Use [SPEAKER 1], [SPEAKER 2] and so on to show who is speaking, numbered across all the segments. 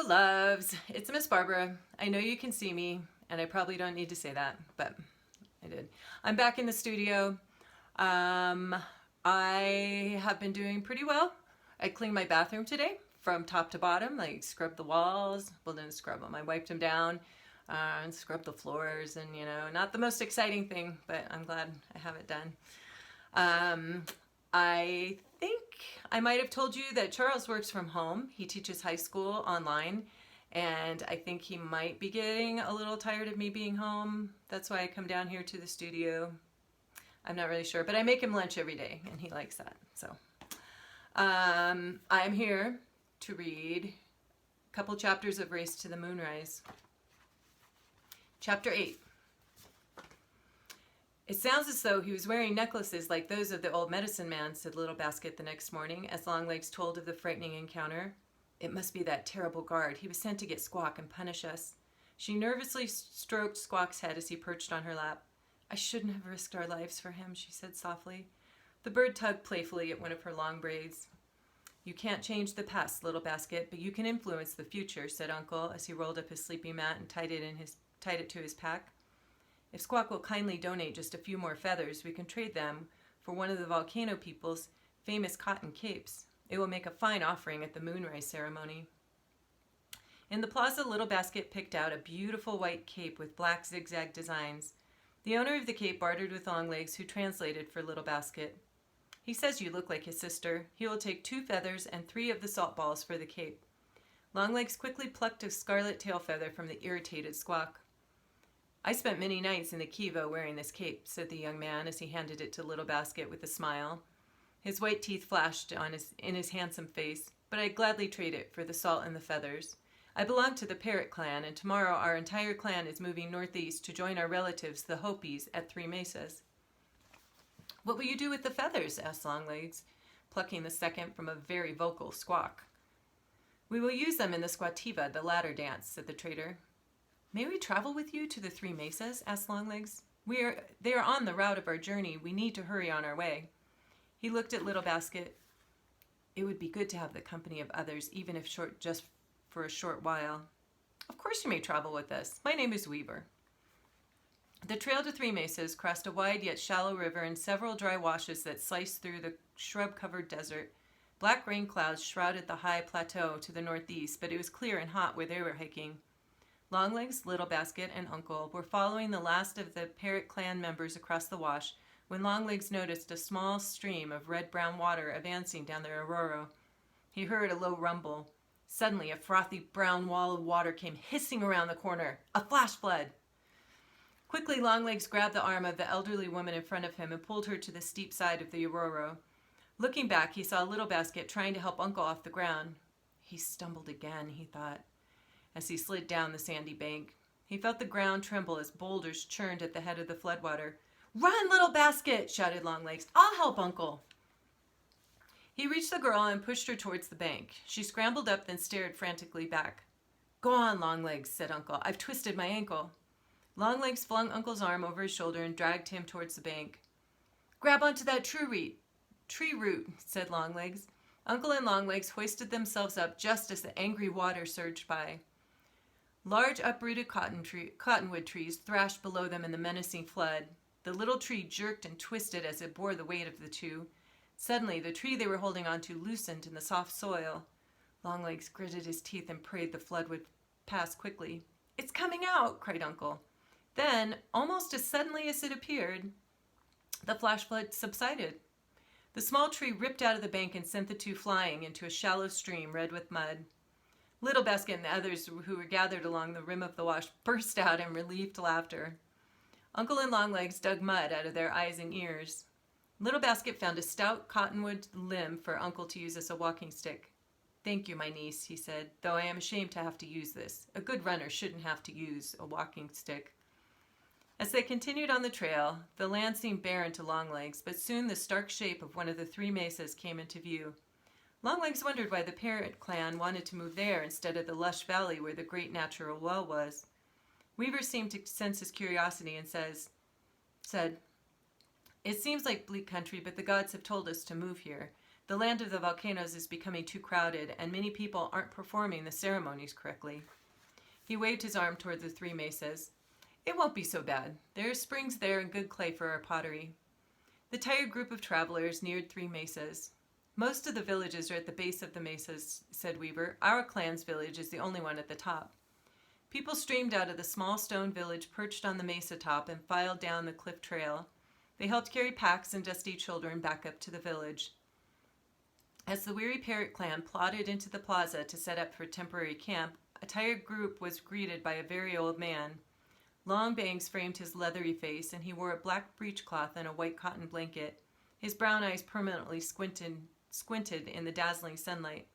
[SPEAKER 1] loves. It's Miss Barbara. I know you can see me, and I probably don't need to say that, but I did. I'm back in the studio. I have been doing pretty well. I cleaned my bathroom today from top to bottom, like scrubbed the walls. Well, didn't scrub them. I wiped them down and scrubbed the floors, and not the most exciting thing, but I'm glad I have it done. I think I might have told you that Charles works from home. He teaches high school online, and I think he might be getting a little tired of me being home. That's why I come down here to the studio. I'm not really sure, but I make him lunch every day, and he likes that. So I'm here to read a couple chapters of Race to the Moonrise. Chapter 8. It sounds as though he was wearing necklaces like those of the old medicine man, said Little Basket the next morning, as Longlegs told of the frightening encounter. It must be that terrible guard. He was sent to get Squawk and punish us. She nervously stroked Squawk's head as he perched on her lap. I shouldn't have risked our lives for him, she said softly. The bird tugged playfully at one of her long braids. You can't change the past, Little Basket, but you can influence the future, said Uncle as he rolled up his sleeping mat and tied it to his pack. If Squawk will kindly donate just a few more feathers, we can trade them for one of the volcano people's famous cotton capes. It will make a fine offering at the Moonrise ceremony. In the plaza, Little Basket picked out a beautiful white cape with black zigzag designs. The owner of the cape bartered with Longlegs, who translated for Little Basket. He says you look like his sister. He will take 2 feathers and 3 of the salt balls for the cape. Longlegs quickly plucked a scarlet tail feather from the irritated Squawk. I spent many nights in the Kiva wearing this cape, said the young man as he handed it to Little Basket with a smile. His white teeth flashed in his handsome face, but I'd gladly trade it for the salt and the feathers. I belong to the Parrot clan, and tomorrow our entire clan is moving northeast to join our relatives, the Hopis, at Three Mesas. What will you do with the feathers? Asked Longlegs, plucking the second from a very vocal Squawk. We will use them in the Squativa, the ladder dance, said the trader. May we travel with you to the Three Mesas? Asked Longlegs. They are on the route of our journey. We need to hurry on our way. He looked at Little Basket. It would be good to have the company of others, even if just for a short while. Of course you may travel with us. My name is Weaver. The trail to Three Mesas crossed a wide yet shallow river and several dry washes that sliced through the shrub-covered desert. Black rain clouds shrouded the high plateau to the northeast, but it was clear and hot where they were hiking. Longlegs, Little Basket, and Uncle were following the last of the Parrot clan members across the wash when Longlegs noticed a small stream of red-brown water advancing down the arroyo. He heard a low rumble. Suddenly, a frothy brown wall of water came hissing around the corner. A flash flood! Quickly, Longlegs grabbed the arm of the elderly woman in front of him and pulled her to the steep side of the arroyo. Looking back, he saw Little Basket trying to help Uncle off the ground. He stumbled again, he thought, as he slid down the sandy bank. He felt the ground tremble as boulders churned at the head of the floodwater. Run, Little Basket! Shouted Longlegs. I'll help Uncle! He reached the girl and pushed her towards the bank. She scrambled up, then stared frantically back. Go on, Longlegs, said Uncle. I've twisted my ankle. Longlegs flung Uncle's arm over his shoulder and dragged him towards the bank. Grab onto that tree root, said Longlegs. Uncle and Longlegs hoisted themselves up just as the angry water surged by. Large uprooted cottonwood trees thrashed below them in the menacing flood. The little tree jerked and twisted as it bore the weight of the two. Suddenly, the tree they were holding onto loosened in the soft soil. Longlegs gritted his teeth and prayed the flood would pass quickly. It's coming out, cried Uncle. Then, almost as suddenly as it appeared, the flash flood subsided. The small tree ripped out of the bank and sent the two flying into a shallow stream red with mud. Little Basket and the others who were gathered along the rim of the wash burst out in relieved laughter. Uncle and Longlegs dug mud out of their eyes and ears. Little Basket found a stout cottonwood limb for Uncle to use as a walking stick. Thank you, my niece, he said, though I am ashamed to have to use this. A good runner shouldn't have to use a walking stick. As they continued on the trail, the land seemed barren to Longlegs, but soon the stark shape of one of the Three Mesas came into view. Longlegs wondered why the Parrot clan wanted to move there instead of the lush valley where the great natural well was. Weaver seemed to sense his curiosity and said, It seems like bleak country, but the gods have told us to move here. The land of the volcanoes is becoming too crowded, and many people aren't performing the ceremonies correctly. He waved his arm toward the three mesas. It won't be so bad. There are springs there and good clay for our pottery. The tired group of travelers neared three mesas. Most of the villages are at the base of the mesas, said Weaver. Our clan's village is the only one at the top. People streamed out of the small stone village perched on the mesa top and filed down the cliff trail. They helped carry packs and dusty children back up to the village. As the weary parrot clan plodded into the plaza to set up for temporary camp, a tired group was greeted by a very old man. Long bangs framed his leathery face, and he wore a black breechcloth and a white cotton blanket. His brown eyes permanently squinted in the dazzling sunlight.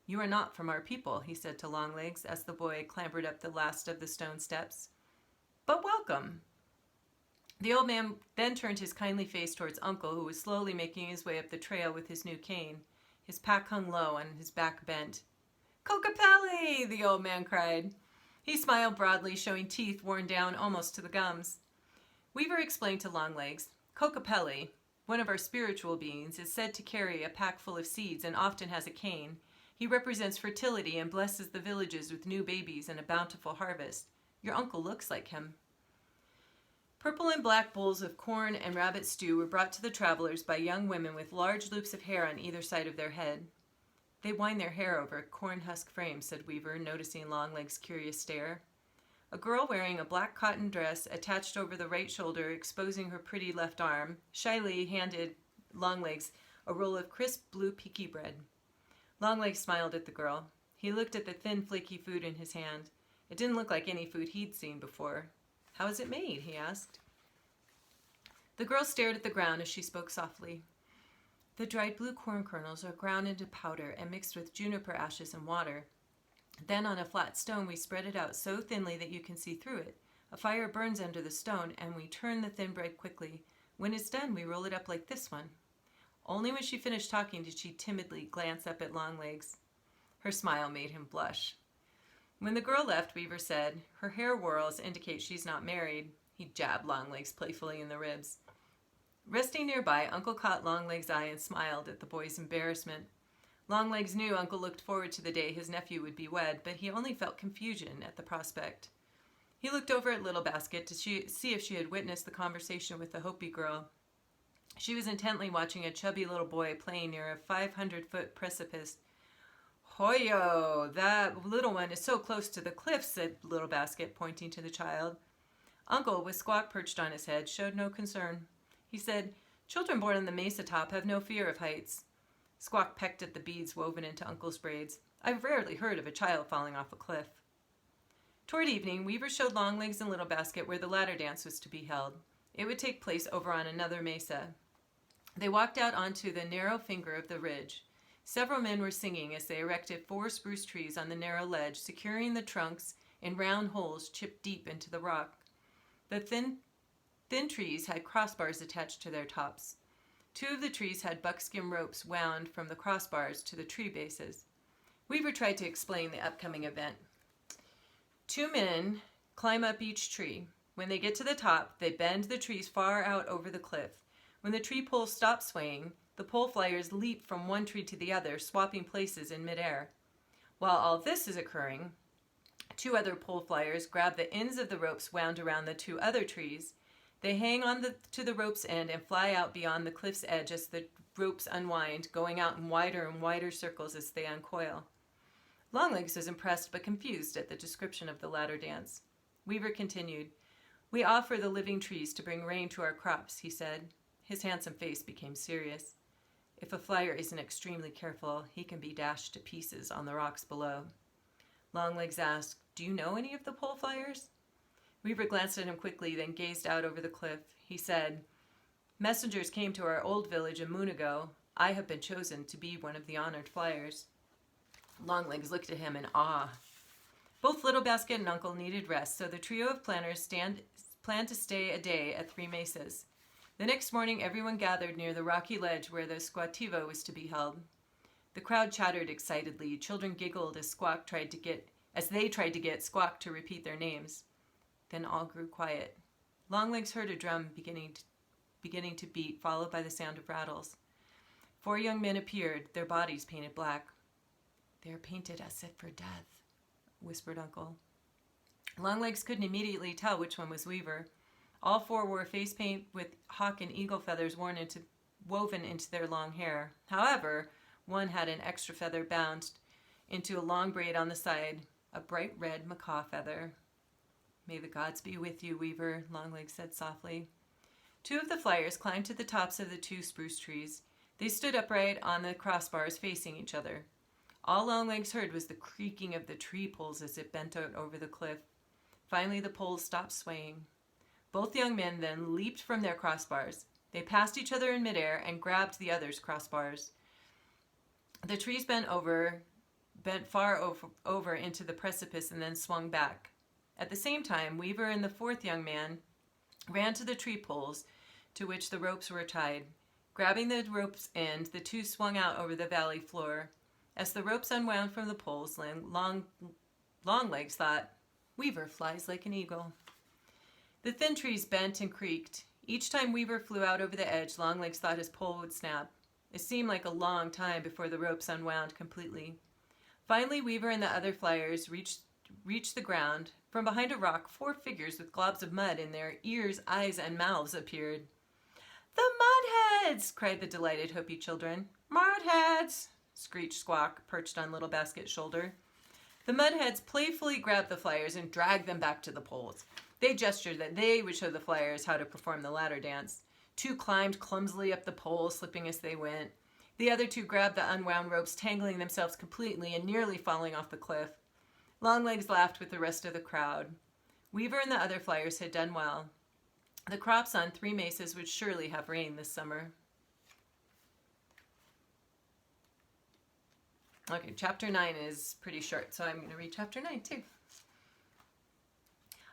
[SPEAKER 1] You are not from our people, he said to Longlegs as the boy clambered up the last of the stone steps. But welcome. The old man then turned his kindly face towards Uncle, who was slowly making his way up the trail with his new cane. His pack hung low and his back bent. Kokopelli! The old man cried. He smiled broadly, showing teeth worn down almost to the gums. Weaver explained to Longlegs, Kokopelli, one of our spiritual beings, is said to carry a pack full of seeds and often has a cane. He represents fertility and blesses the villages with new babies and a bountiful harvest. Your uncle looks like him. Purple and black bowls of corn and rabbit stew were brought to the travelers by young women with large loops of hair on either side of their head. They wind their hair over corn husk frames, said Weaver, noticing Longlegs' curious stare. A girl wearing a black cotton dress attached over the right shoulder, exposing her pretty left arm, shyly handed Longlegs a roll of crisp blue peaky bread. Longlegs smiled at the girl. He looked at the thin, flaky food in his hand. It didn't look like any food he'd seen before. How is it made? He asked. The girl stared at the ground as she spoke softly. The dried blue corn kernels are ground into powder and mixed with juniper ashes and water. Then on a flat stone we spread it out so thinly that you can see through it. A fire burns under the stone and we turn the thin bread quickly. When it's done, we roll it up like this one. Only when she finished talking did she timidly glance up at Longlegs. Her smile made him blush. When the girl left, Weaver said, her hair whorls indicate she's not married. He jabbed Longlegs playfully in the ribs. Resting nearby, Uncle caught Longlegs' eye and smiled at the boy's embarrassment. Longlegs knew Uncle looked forward to the day his nephew would be wed, but he only felt confusion at the prospect. He looked over at Little Basket to see if she had witnessed the conversation with the Hopi girl. She was intently watching a chubby little boy playing near a 500-foot precipice. Hoyo, that little one is so close to the cliff, said Little Basket, pointing to the child. Uncle, with Squawk perched on his head, showed no concern. He said, children born on the mesa top have no fear of heights. Squawk pecked at the beads woven into Uncle's braids. I've rarely heard of a child falling off a cliff. Toward evening, Weaver showed Longlegs and Little Basket where the ladder dance was to be held. It would take place over on another mesa. They walked out onto the narrow finger of the ridge. Several men were singing as they erected 4 spruce trees on the narrow ledge, securing the trunks in round holes chipped deep into the rock. The thin trees had crossbars attached to their tops. 2 of the trees had buckskin ropes wound from the crossbars to the tree bases. Weaver tried to explain the upcoming event. 2 men climb up each tree. When they get to the top, they bend the trees far out over the cliff. When the tree poles stop swaying, the pole flyers leap from one tree to the other, swapping places in midair. While all this is occurring, 2 other pole flyers grab the ends of the ropes wound around the 2 other trees. They hang on to the rope's end and fly out beyond the cliff's edge as the ropes unwind, going out in wider circles as they uncoil. Longlegs was impressed but confused at the description of the ladder dance. Weaver continued, We offer the living trees to bring rain to our crops, he said. His handsome face became serious. If a flyer isn't extremely careful, he can be dashed to pieces on the rocks below. Longlegs asked, Do you know any of the pole flyers? Weaver glanced at him quickly, then gazed out over the cliff. He said, Messengers came to our old village a moon ago. I have been chosen to be one of the honored flyers. Longlegs looked at him in awe. Both Little Basket and Uncle needed rest, so the trio of planners planned to stay a day at 3 mesas. The next morning, everyone gathered near the rocky ledge where the squativo was to be held. The crowd chattered excitedly. Children giggled as they tried to get Squawk to repeat their names. Then all grew quiet. Longlegs heard a drum beginning to beat, followed by the sound of rattles. 4 young men appeared, their bodies painted black. "They are painted as if for death," whispered Uncle. Longlegs couldn't immediately tell which one was Weaver. All 4 wore face paint with hawk and eagle feathers woven into their long hair. However, one had an extra feather bound into a long braid on the side, a bright red macaw feather. "May the gods be with you, Weaver," Longlegs said softly. 2 of the flyers climbed to the tops of the 2 spruce trees. They stood upright on the crossbars facing each other. All Longlegs heard was the creaking of the tree poles as it bent out over the cliff. Finally, the poles stopped swaying. Both young men then leaped from their crossbars. They passed each other in midair and grabbed the other's crossbars. The trees bent far over into the precipice and then swung back. At the same time, Weaver and the 4th young man ran to the tree poles to which the ropes were tied. Grabbing the rope's end, the 2 swung out over the valley floor. As the ropes unwound from the poles, Longlegs thought, "Weaver flies like an eagle." The thin trees bent and creaked. Each time Weaver flew out over the edge, Longlegs thought his pole would snap. It seemed like a long time before the ropes unwound completely. Finally, Weaver and the other flyers reached the ground. From behind a rock, 4 figures with globs of mud in their ears, eyes, and mouths appeared. "The Mudheads!" cried the delighted Hopi children. "Mudheads!" screeched Squawk, perched on Little Basket's shoulder. The Mudheads playfully grabbed the flyers and dragged them back to the poles. They gestured that they would show the flyers how to perform the ladder dance. 2 climbed clumsily up the pole, slipping as they went. The other 2 grabbed the unwound ropes, tangling themselves completely and nearly falling off the cliff. Longlegs laughed with the rest of the crowd. Weaver and the other flyers had done well. The crops on 3 mesas would surely have rain this summer. Okay, chapter 9 is pretty short, so I'm going to read chapter 9 too.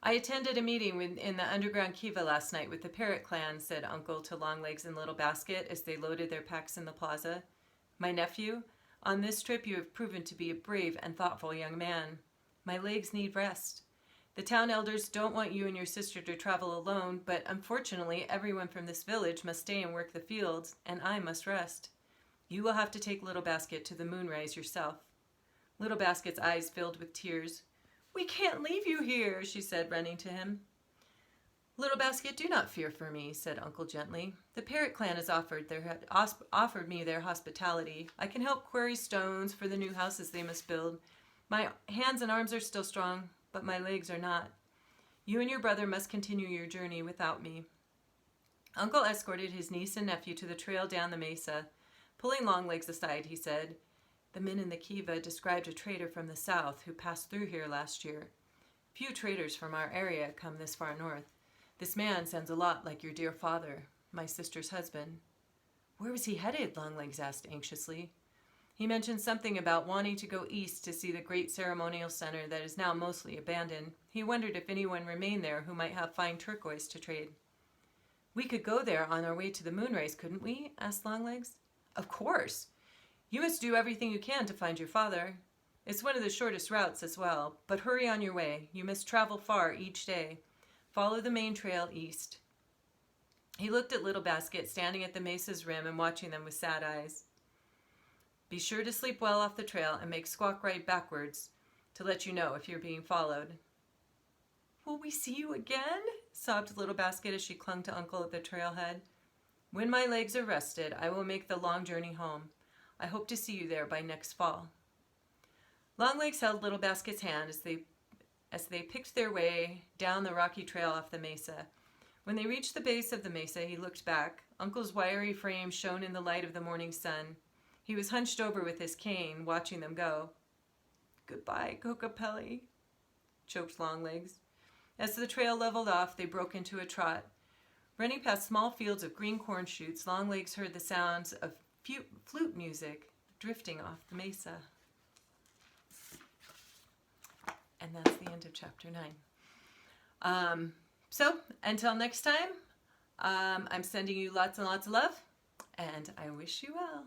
[SPEAKER 1] "I attended a meeting in the underground kiva last night with the Parrot clan," said Uncle to Longlegs and Little Basket as they loaded their packs in the plaza. "My nephew, on this trip you have proven to be a brave and thoughtful young man. My legs need rest. The town elders don't want you and your sister to travel alone, but unfortunately everyone from this village must stay and work the fields, and I must rest. You will have to take Little Basket to the Moonrise yourself." Little Basket's eyes filled with tears. "We can't leave you here," she said, running to him. "Little Basket, do not fear for me," said Uncle gently. "The Parrot clan has offered me their hospitality. I can help quarry stones for the new houses they must build. My hands and arms are still strong, but my legs are not. You and your brother must continue your journey without me." Uncle escorted his niece and nephew to the trail down the mesa. Pulling Longlegs aside, he said, "The men in the kiva described a trader from the south who passed through here last year. Few traders from our area come this far north. This man sounds a lot like your dear father, my sister's husband." "Where was he headed?" Longlegs asked anxiously. "He mentioned something about wanting to go east to see the great ceremonial center that is now mostly abandoned. He wondered if anyone remained there who might have fine turquoise to trade." "We could go there on our way to the Moonrise, couldn't we?" asked Longlegs. "Of course. You must do everything you can to find your father. It's one of the shortest routes as well, but hurry on your way. You must travel far each day. Follow the main trail east." He looked at Little Basket standing at the mesa's rim and watching them with sad eyes. "Be sure to sleep well off the trail and make Squawk ride backwards to let you know if you're being followed." "Will we see you again?" sobbed Little Basket as she clung to Uncle at the trailhead. "When my legs are rested, I will make the long journey home. I hope to see you there by next fall." Longlegs held Little Basket's hand as they picked their way down the rocky trail off the mesa. When they reached the base of the mesa, he looked back. Uncle's wiry frame shone in the light of the morning sun. He was hunched over with his cane, watching them go. "Goodbye, Kokopelli," choked Longlegs. As the trail leveled off, they broke into a trot. Running past small fields of green corn shoots, Longlegs heard the sounds of flute music drifting off the mesa. And that's the end of chapter 9. So until next time, I'm sending you lots and lots of love, and I wish you well.